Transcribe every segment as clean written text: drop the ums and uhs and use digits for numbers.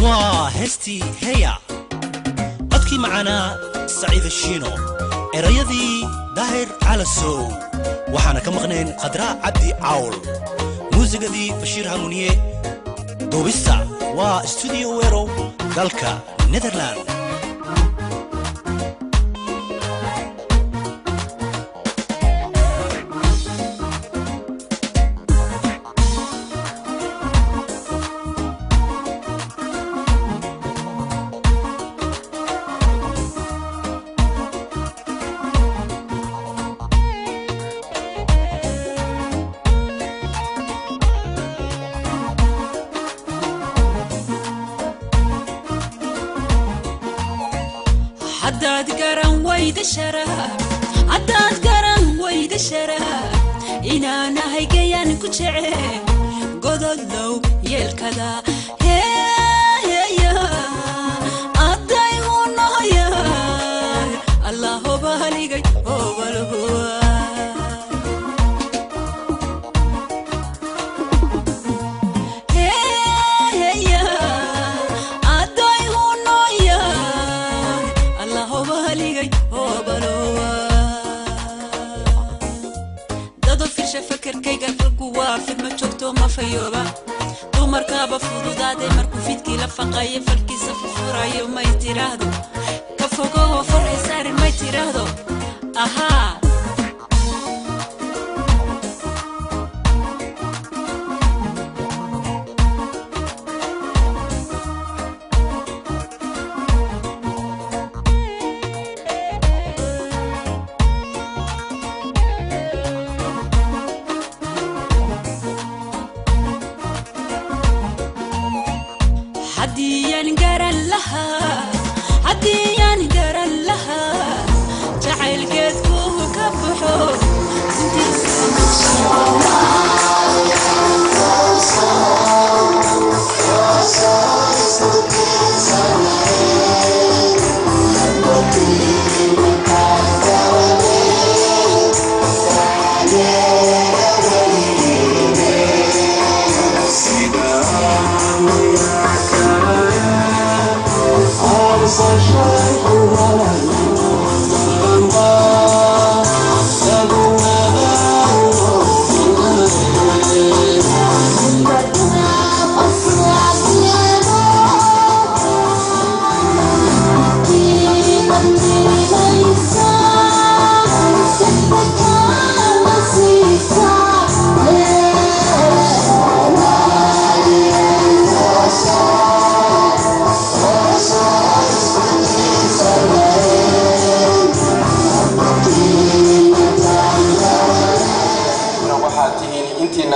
وهستي هيا أبكي معنا سعيد الشينو إريدي داهر على السو وحانا كمغنين قدراء عبدي عول موسيقى دي بشير هامونية دوبستا واستوديو ويرو دالكا نيدرلاند عداد قرن ويد الشراب عداد قرن ويد الشراب إنا نهي قيان كتشعي قدد لو يلكدا هي يا عداي ونهي الله بالي هو بالهوا فكر كي قفلقوا في المجوكتو ما فيوبا دو مركابة فضودادي مركو فيدكي لفقاية فالكي سففوراي وما يتراهدو كفوقو وفرحي ساري ما يتراهدو أها عديان قرن لها عديان قرن لها جعل قدكوه كبحو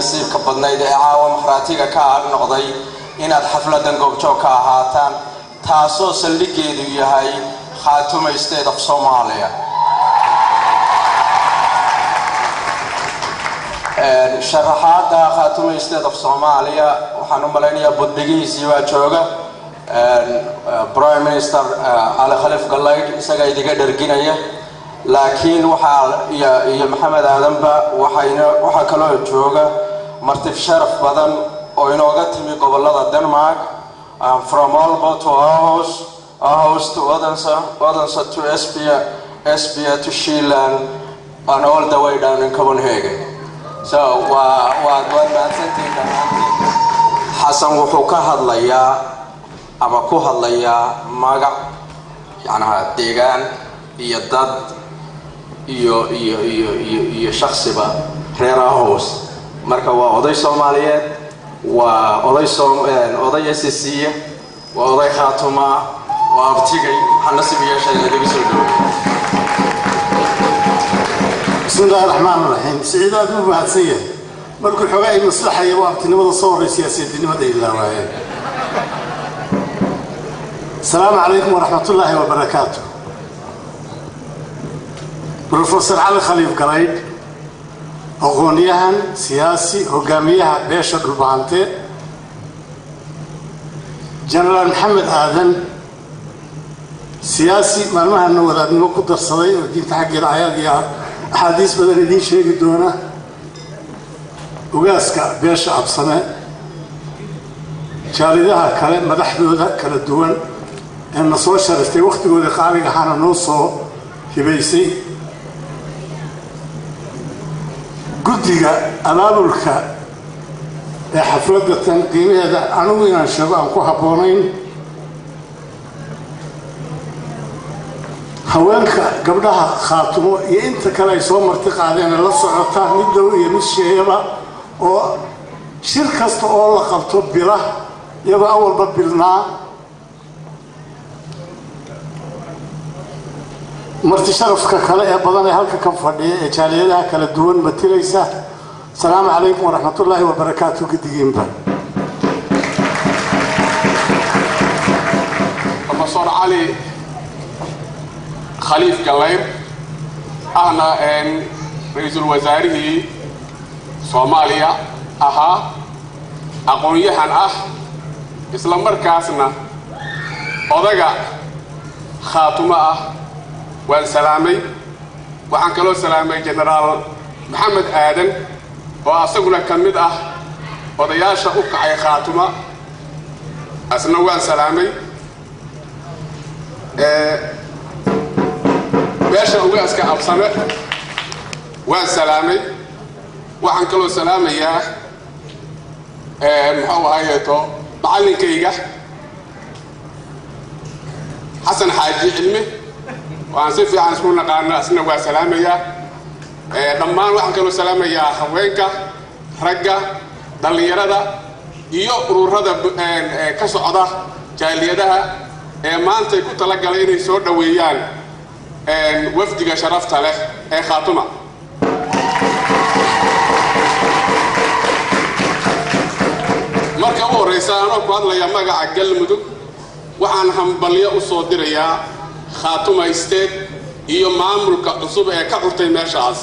nasiibka badnayd ee caawa maxraatiga ka noqday inaad xafladan goobjoog ka ahaataan taasoo saldhigeedu yahay khaatumaysteed af Soomaaliya sharaxaada khaatumaysteed af Soomaaliya waxaan u maleynayaa budbigiisii waa jooga Prime Minister Prof Galeydh isaga idiga dharginaya laakiin waxa maxamed aadanba waxa kale oo jooga martif sharaf badan oo inooga timi gobolada Denmark from Aalborg to Aarhus to Odense to Esbjerg to Zealand and all the way down in Copenhagen so what maasantiin Xasan wuxuu ka hadlayaa ama ku hadlayaa magac yacnaha deegaan iyo dad iyo shakhsiba reer Aarhus marka waa oday Soomaaliyeed waa oday SSC waa oday khaatuma waa abtigay xanasiib yeeshay laga soo dhaweeyay بسم الله الرحمن الرحيم سعيد أبو بهاتسية مركو حقائق مصلحة يوابتي نمضى صور سياسية نمضى إلا رأيين السلام عليكم ورحمة الله وبركاته بروفيسور Prof Galeydh aqoonyahan siyaasi hogaamiyaha beesha dhulbaante General Maxamed Aadan siyaasi maalmahan wadaadnimo ku darsaday oo diinta xaggeeda ayaad iyo axaadiis badan idin sheegi doona ugaaska beesha absame jaalidaha kale madaxdooda kala duwan ee na soo sharaftay waqtigooda qaaliga ahana noo soo hibaysay guddiga abaabulka ee xafladda tan qiimaheeda anigu inaan sheego aan ku habboonayn haweenka gabdhaha khaatumo iyo inta kale ay soo marti qaadeen la socota mid dhow iyo mid sheeyaba oo shir kasta oo la qabto bila iyagoo awalba bilnaa marti sharafka kale ee badan ee halka ka fadhiya ee jaaliyadaha kala duwan matilaysa السلام عليكم ورحمة الله وبركاته قديمبا بروفيسور علي خليف قليب أنا رئيس الوزراء صوماليا أقوياء إسلام مركزنا أضجع خاتمة والسلامي وعنكلو سلامي جنرال محمد آدم وأصغر كمدة وضياشة أقعي خاتمة أسنوان سلامي باشا أوغاس كأبصمة وان سلامي وعن كل سلامي يا محاوة هايتو معلن كيغا حسن حاجي علمي وعن سيفي عن سمونا قارنا أسنوان سلامي يا dhammaan waxaan kaloo salaamayaa haweenka ragga dhalinyarada iyo ururada ka socda jaaliyadaha ee maanta ay ku tala galay inay soo dhaweeyaan wafdiga sharafta leh ee khaatuma marka ugu horeysa anoo ku hadlaya magaca galmudug waxaan hambalyo u soo dirayaa khaatuma state iyo maamulka cusub ee ka xurtay meeshaas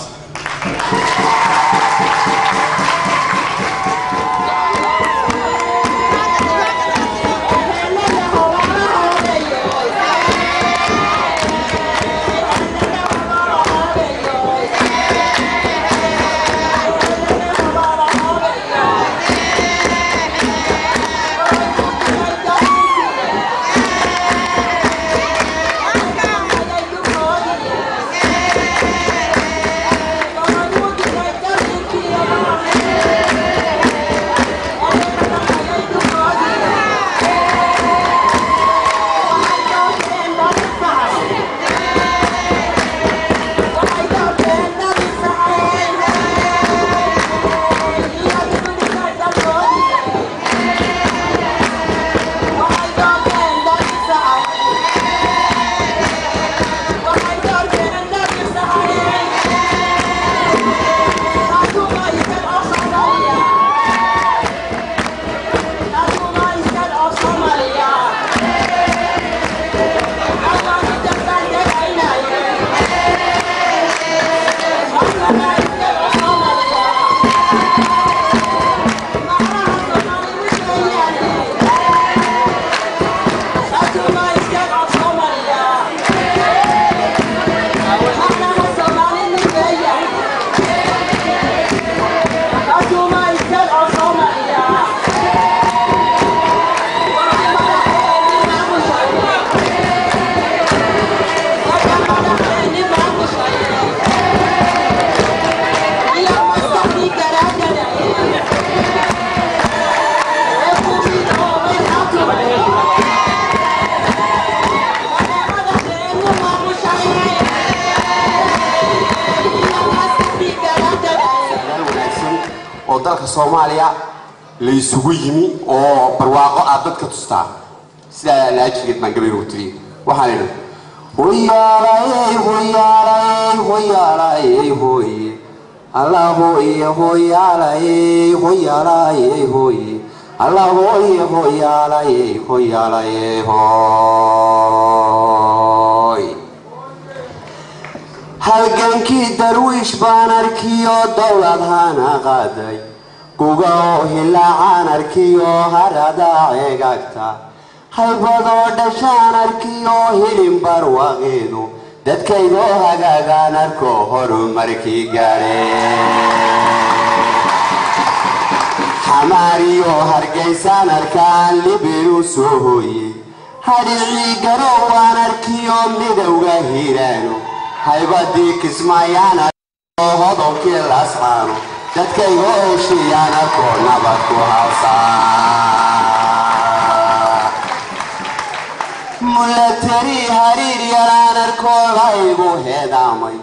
dalka Soomaaliya la isugu yimi oo barwaaqo ah dadka tustaa sida la ajgeed man gabar u tiri waxaan leeyahay hoyaalay hoyaalay hoyaalay hoy Allah hoy hoyaalay hoyaalay hoy Allah hoy hoyaalay hoyaalay hoy halgankii darwiish baan arkiyo dawlad hana qaaday kuga hilaacan arkiyo harada eegagta haybado dhashaan arkiyo hilin barwaaqeedu dadkaydo hagaagaan arko horumarkii gaareen حماري وهرقيسان أركان لبيو سوهوي هرعي قروان أركيوم لدوغا هيرانو هايباديك اسمايانا وهضوك الأسعانو جدك يغوشيانا كونا بكو هاوسا ملتري هرير يران أركول هايبو هدامي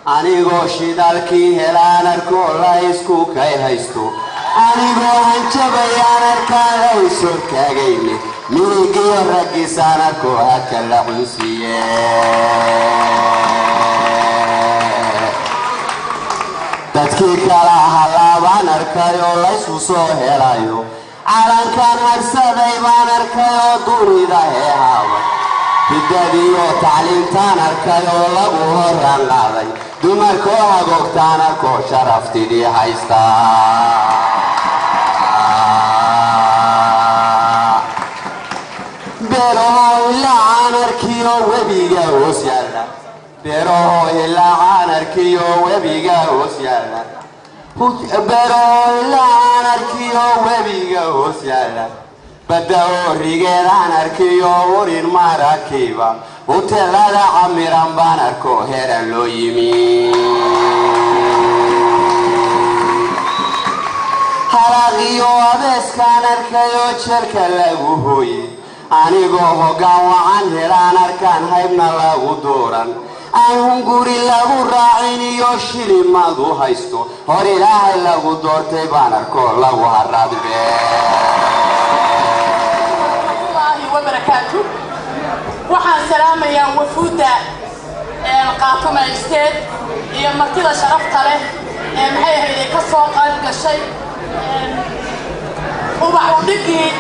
أنيغو شدالكي هلان أركول هايسكو كاي هايستو أنيغو هنشبيان أركان هايسو كاقيني ميقي الرقصان أركو هكا اللعنسية dadkii kala halaabaan arkayo la isu soo helayo calankan harsaday baan arkayo dunida heehaaba hidadiyo tacliintaan arkayo lagu horaan qaaday dumarkoo hagoogtaan arkoo sharaftidii haystaa beeraho ilaa arkiyo webiga hoos yaalla beeraho ilaa arkiyo webiga hoos yaalla beeraho ilaa arkiyo webiga hoos yaalla badda rigeedaan arkiyo urin marakiiba hoteelada camiran baan arko heeran loo yimi haraqiyo abeeskaan arkayo jerka lagu hooye anigoo hoggaan wacan helaan arkaan haybna lagu dooran aan guri lagu raacin iyo shilimadu haysto hor ilaahay lagu doortay baan arko lagu haraadbe waxaan salaamayaa wafuudda qaatuma isteed iyo martida sharafta leh maxay ahayd ka soo qayb gashay ubax u dhigii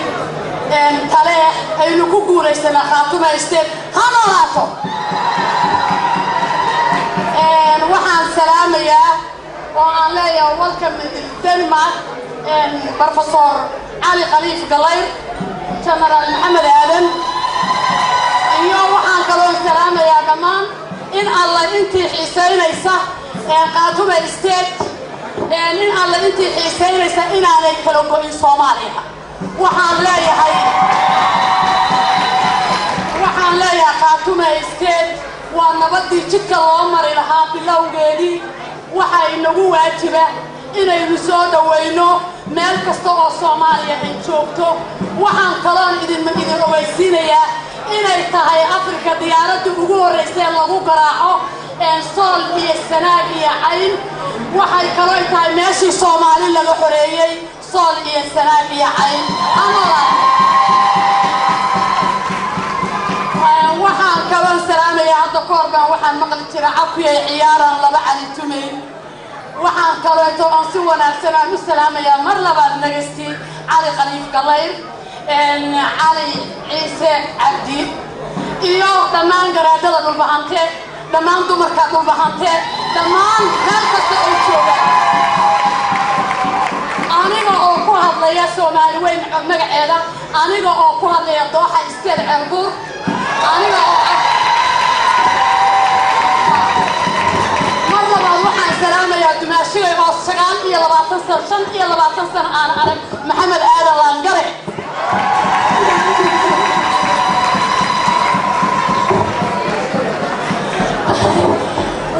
tale aynu ku guulaysana qaatuma isteed hanolaato waxaan salaamayaa oo aan leeyahay welcome to Denmark Professor Prof Galeydh General Maxamed Aadan iyo waxaan kaloo salaamayaa dhammaan in alla intii xiisaynaysa qaatuma isteed in alla intii xiisaynaysa inaanay kala go'in Soomaaliya waxaan leeyahay qaatuma isteed waa nabadii jidka loo mari lahaa bilowgeedii waxa inagu waajiba inaynu soo dhaweyno meel kasta oo Soomaaliya ay joogto waxaan kaloo idin ogeysiinayaa inay tahay Afrika diyaaradda ugu horeysay lagu garaaco sool iyo sanaag iyo cayn waxay kaloo tahay meeshii Soomaali laga xoreeyay sool iyo sanaag iyo cayn waxaan kaloo salaamayaa hadda koorban waxaan maqli jiray cabkiyay ciyaaran laba cali tumay waxaan kaloo aan si wanaagsan aan u salaamayaa mar labaad nagasti cali Prof Galeydh cali ciise cabdi iyo dhammaan garaadada dhulbahante dhammaan dumarka dhulbahante dhammaan meel kasta oo jooga aniga oo ku hadlaya Soomaali weyn magaceeda aniga oo ku hadlaya dooxa isteed Ceelbuur aniga mar labaad waxaan salaamayaa dumaashiga oo 25 sano aan arag Maxamed Aadan Laangare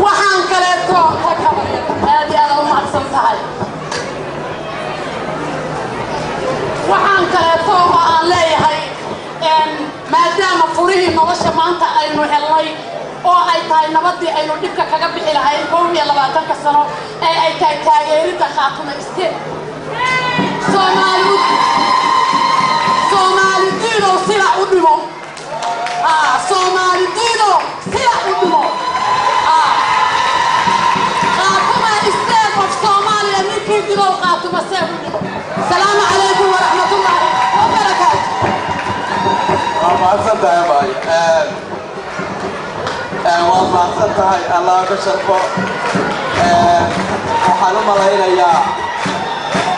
waxaan kaleeto aad iyo aad u mahadsan tahay waxaan kaleeto oo aan leeyahay maadaama furihii nolosha maanta aynu helnay oo ay tahay nabadii aynu dhibka kaga bixi lahayn 12 sano ee ay tahay taageerida qaatuma isteed Soomaali diino sila u dhimo Soomaali diino sila u dhimo qaatuma isteed of Soomaaliya ninkii diino qaatuma isteed u dhimo salaamu calaykum wa rahmatullahi wa barakaatuh mahadsantahay baay waad mahadsantahay allah ka sharfo waxaan u malaynayaa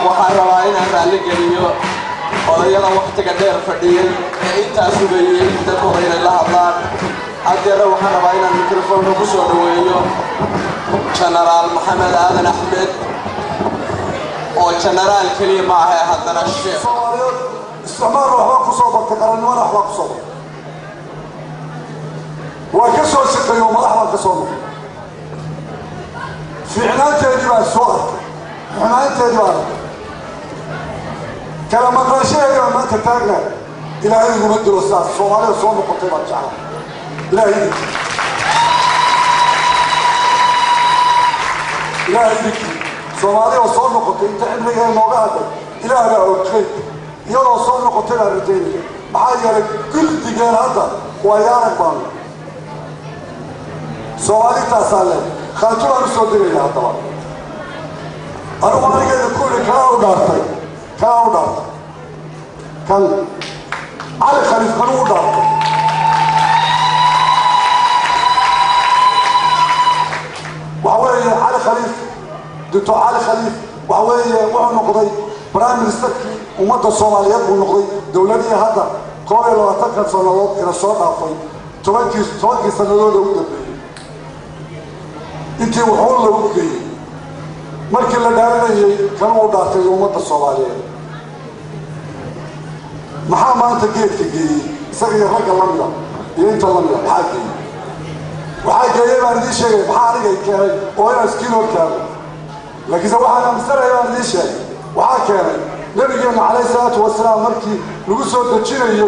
waxaan rabaa inaan raalli geliyo odayada waqtiga dheer fadhiyay ee intaa sugayay dadkooda inay la hadlaan haddeera waxaan rabaa inaan mikrofoonka ku soo dhaweeyo Generaal Maxamed Aadan Axmed oo generaal kaliya ma aha haddana sheekh استعمار وحبا كسو برتي قرن ولا وحبا كسو وكسو شقي يوم وحبا كسو في عنايته دي بقى السؤال عنايته دي بقى كلام الرشيد ما تتاجنا الى ان يمد الاستاذ الصومالي صوم قطيبه الشعب لا يدك لا يدك صومالي وصوم قطيبه تعمل ايه الموضوع هذا الى لا اوكي يلا صوم قطيبه الرجال محايا كل دجال هذا ويانا بان صومالي تسالم خاطر الصدر الى هذا انا ما اجي اقول كاو دارتي كاو دارتي كان على خليفه كانوا دارتي وحوي على خليفه دكتور علي خليفه وحوي وحو نقضي برايم مينستر امه الصوماليات ونقضي دولتي هذا قوي لو تكن سنوات الى صوت افاي توكي سنوات لو دبي انت وحول لو دبي markii la dhaaranayay kan uu dhaartay ummadda Soomaaliyeed maxaa maanta geedka geeyay isaga ragga lamida iyo inta lamida waxaa geeyay baan idin sheegay maxaa aniga keenay oo inaan iskiilo taago laakiin waxaan amsanahay baan idin sheegay waxaa keenay nabigeena calayhi salaatu wasalaam markii lagu soo dejinayay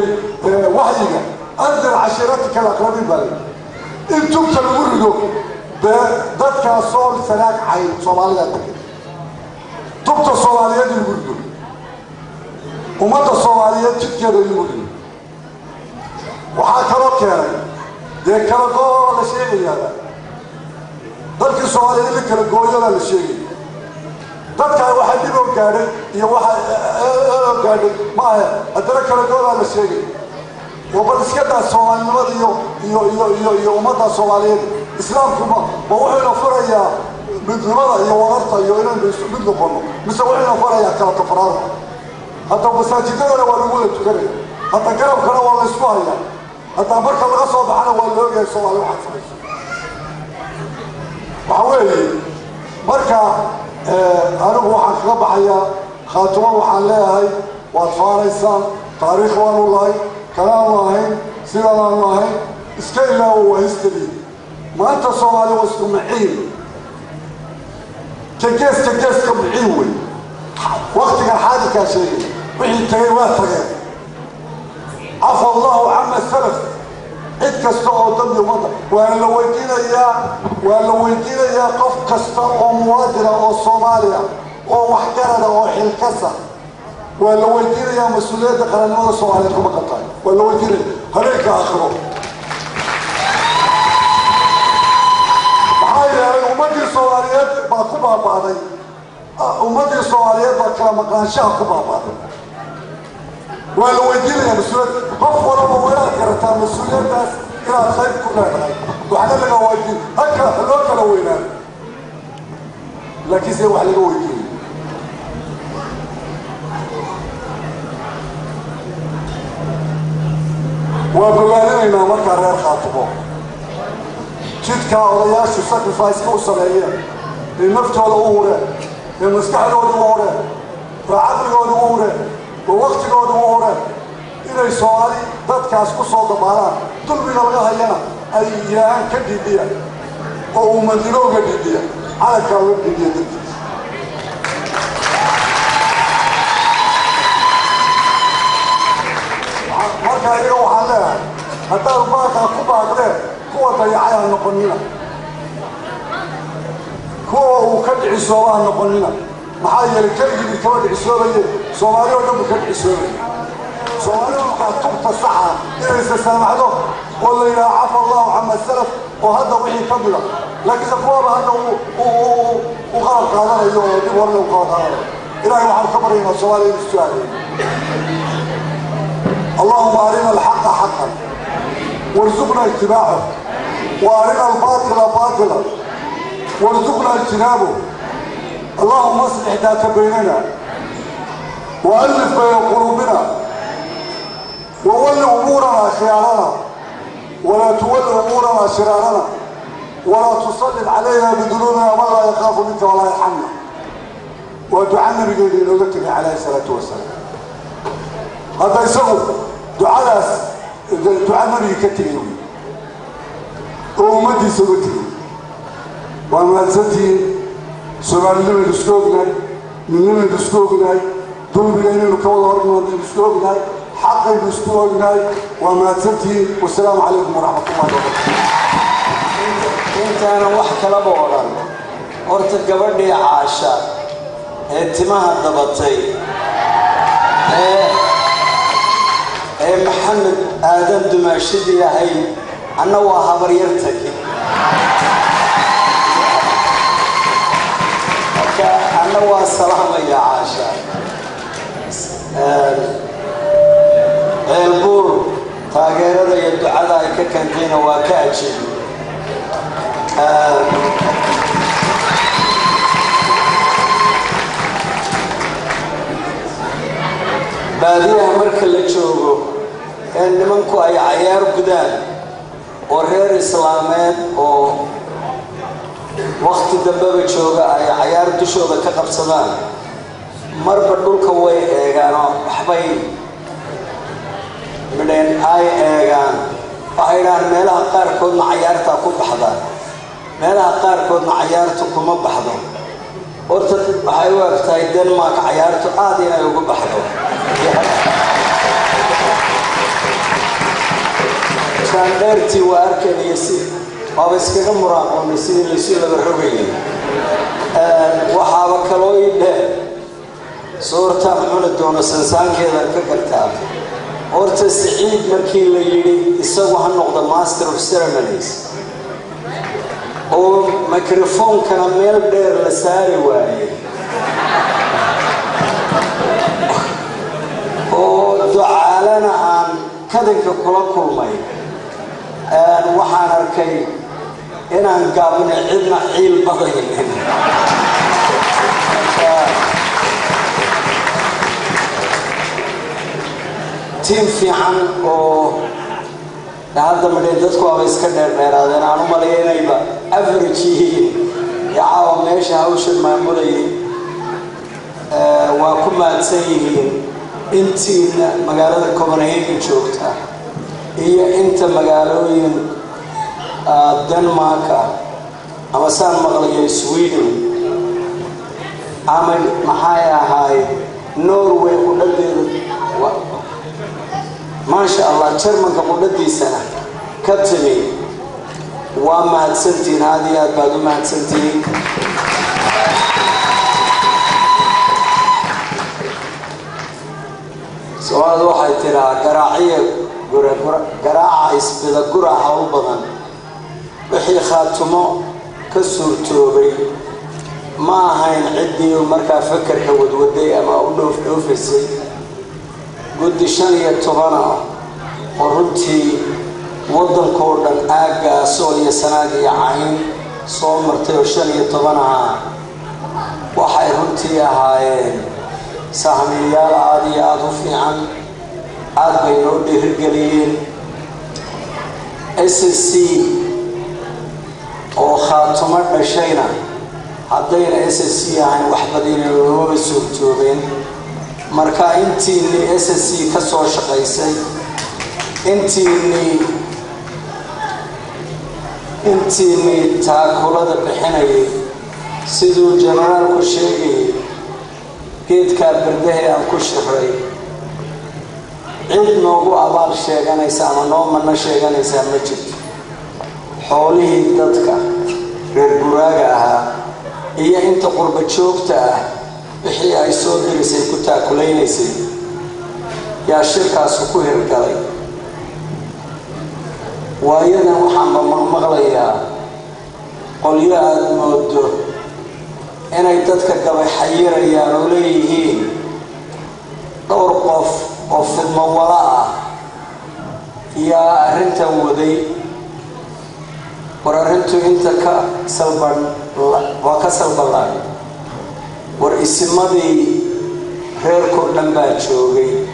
waxyiga anzir cashiiratka alaqrabiin baa in tubta lagu rido dadka sool sanaag cay Soomaalida tubta Soomaaliyeed lagu rido ummadda Soomaaliyeed jidkeeda lagu rido waxaa kaloo keenay dee kala goo la sheegaya dadkii Soomaaliyeed la kala gooyada la sheegay dadka waxa dib u gaadhay iyo waxa gaadhay ma aha haddana kala gooda la sheegay وبالسكتة الصومالية iyo ummadda Soomaaliyeed islaamku ma wuxuu furaya midnimada iyo wararta iyo inaan mid noqono mise wuxuu furaya kala tafaraar hadda masaajidada waa lagu tukanay hadda garabkana waa la isku haya hadda marka laga soo baxana waa loo yahay Soomaaliya waxa samaysan waxa weeye marka anigu waxaan kaga baxaya khaatimo waxaan leeyahay waad faaraysaan taariikh waan u lahay كلام الله سيرة الله اسكيلا وهستري ما أنت صومالي واستمعين تجس كمعيوي وقتك الحادث يا شيء وحين تغيرات تغير عفى الله عما السلف عد كستوى ودم يومضى وأن لو ويدينا يا قف كستوى موادرة أو صوماليا أو وحكرة أو حلكسة ولو يدير يا مسؤولية قرنوا صوالكم قطعي ولو يدير هليك آخره هاي أمدي صواليات باكوبا بعضي أمدي صواليات بكلام مكان شاكوبا بعضي ولو يدير يا مسؤولية غفورا وولا كرتا مسؤولية بس إلى خير كلها وحنا لنا واجدين هكا هلوك لو ينام لكن سيوح لنا واجدين وبلغنا مركا رير خاطبو جدكا odayaashu sacrifice ku sameeyeen naftooda u hureen maskaxdooda u hureen caqligooda u hureen waqtigooda u hureen inay Soomaali dadkaas ku soo dabaalaan dulmiga laga hayana ay yaan ka dhiibiya oo madinooga dhiibiya calaka oo dhiibiya marka ayaga waxaan leeyahay haddaad baaqaa ku baaqdeen kuwa dayacay ha noqonina kuwa uu ka dhicisooba ha noqonina maxaa yeelay keligii kama dhicisoobaye Soomaali oo dhan buu ka dhicisoobaye Soomaali waxaa tubta saxa inaysa saamaxdo oo la yidhaha cafa allahu cama salaf oo hadda wixii ka mida laakiinse kuwaba hadda u qalab qaadanayo oo dib horle u qalab qaadanayo ilaahay waxaan ka baryaynaa Soomaaliya inuu isu aadayo اللهم أرنا الحق حقا وارزقنا اتباعه وأرنا الباطل باطلا وارزقنا اجتنابه اللهم اصلح ذات بيننا وألف بين قلوبنا وول أمورنا خيارنا ولا تول أمورنا شرارنا ولا تسلط علينا بذنوبنا من لا يخاف منك ولا يرحمنا ودعاء النبي نوغتني عليه الصلاة والسلام هذا يسوي دعاء النبي كتير ومدي سوتي وما زتي سوالنا من دسكوبنا من دسكوبنا دول بيننا كول هرنا دسكوبنا حق دسكوبنا وما زتي والسلام عليكم ورحمة الله وبركاته انت انا واحد كلام ورا قلت قبل عاشا اتماها الضبطي محمد آدم دماشدي يا هي أنا وهابر يرتكي أنا والسلام يا عاشا البور تاجر هذا يدعى ذلك كنتين وكأجل baadiyaha marka la joogo nimanku ay ciyaar gudaan oo reer islaameed oo waqti dambaba jooga ay ciyaar dushooda ka qabsadaan marba dhulka way eegaan waxbay mideen ay eegaan waxayna meelaha qaarkoodna ciyaarta ku baxdaan meelaha qaarkoodna ciyaartu kuma baxdo horta waxay u egtahay Denmark ciyaartu aad inay ugu baxdo standardti waarkaniyo si oo iskaga muraaqoon sidii la soo laba rogayay waxaaba kaloo idee suurta xulad doona sansaankeeda ka gartaa horta Saciid markii la yiri isagu ha noqdo master of ceremonies oo microphone-kana meel dheer la saari waayay oo ducaalana aan kadanka kula kulmay waxaan arkay inaan gaabin cidna ciil badaynin team fiican oo هذا من يدرسوا على إسكندر هذا أنا مالينا يبا أفريقي يعاون ماشي هاوش المعمولي وكم تسيين أنتي مقالة كوبنهاجن شوفتها هي أنت مقالوين دنمارك أما سان مقالة سويدن عمل محايا هاي نوروي ولدي ما شاء الله ترمن كقولتي سنة كتبي وما تسنتين هذه بعد ما تسنتين سؤال واحد ترى قراعية قراعة يسبلا قراعة أو بدن وحي خاتمه كسر توبي ما هين عدي ومركا فكر كود ودي أما أقوله في أوفيسي قد شانية طبانا ورنتي وضل كوردن آقا سوليا سنادي عين صومرتي وشانية طبانا وحي رنتي هاي سهميال عادي عادو في عن عاد بينو ديه القليل SSC oo khaatuma dhashayna haddayna SSC ahayn wax badina loo suurtoobeen marka intii SSC ka soo shaqaysay intii taakulada bixinayay sidoo generaalku sheegay geedka bardaha aan ku shaqray cid noogu abaal sheeganaysa ama noo mana sheeganaysa ma jirto xoolihii dadka reer guraaga ahaa iyo inta qurba joogta ah wixii ay soo dirisay ku taakulaysay yaa shirkaas ku hirgalay waayadan waxaan maqlayaa qolyo aad moodo inay dadka gabay xayirayaan oo leeyihiin dhowr qof oo fidmo wala ah yaa arrintan waday war arrintu inta ka salban waa ka salbalaan war isimadii reerkoo dhan baa joogay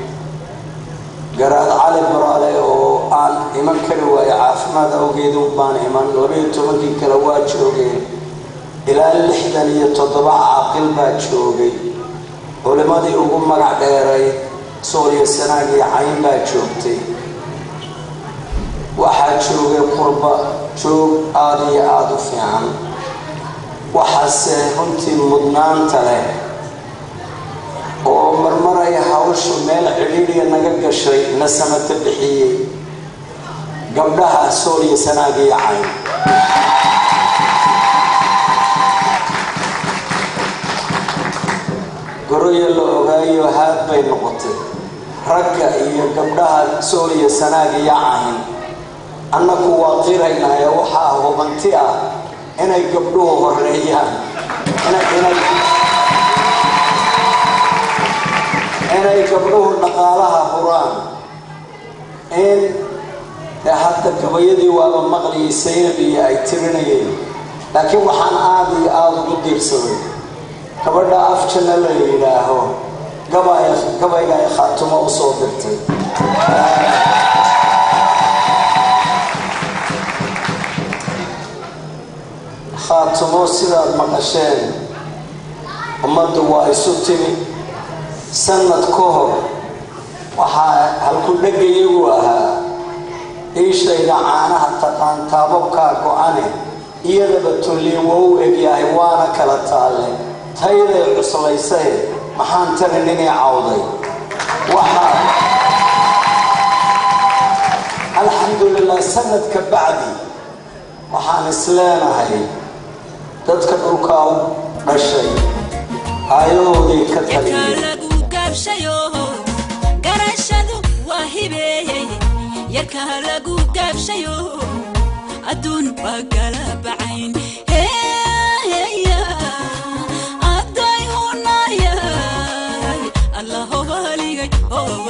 garaad cali baraale oo aan iman kari waayo caafimaad awgeed u baan iman 12 kale waa joogeen ilaa 67 caaqil baa joogay culimadii ugu magac dheeray Soomaaliya Sanaag iyo Cayn baa joogtay waxaa joogay qurba joog aad iyo aad u fiican waxaase runtii mudnaanta leh oo marmar ay hawshu meel cidhiidhiya naga gashay na samata bixiyey gabdhaha Soomaaliya Sanaag iyo Cayn goroya la ogaayo haad bay noqotay ragga iyo gabdhaha Soomaaliya Sanaag iyo Cayn annagu waa qiraynaa waxaa hubanti ah inay gabdhuhu horeeyaan inay gabdhuhu dhaqaalaha huraan in hadda gabayadii waaba maqliyisaynab iyo ay tirinayeen laakiin waxaan aad iyo aad ugu diirsaday gabadha afjana la yidhaaho gabayga ay khaatumo u soo dirtay khaatumo sidaad maqasheen ummaddu waa isu timi sanad ka hor waxaa halku dhagayagu ahaa iishayda caanaha taqaan taababkaa go-ane iyadaba tolliin waa u egyahay waana kala taalle tayday cuslaysay maxaan tarin inay cawday waxaa alxamdulilah sanadka bacdi waxaan isleenahay dadka dhulka u dhashay aayahooday ka taliyeen garashadu waa hibeeyey yarkaa lagu gaabshayo adduun waa kala bacayn adday hunayay allaho waligay oo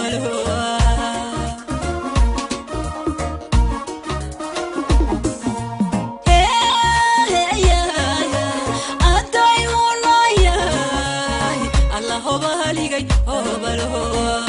walhoa oh,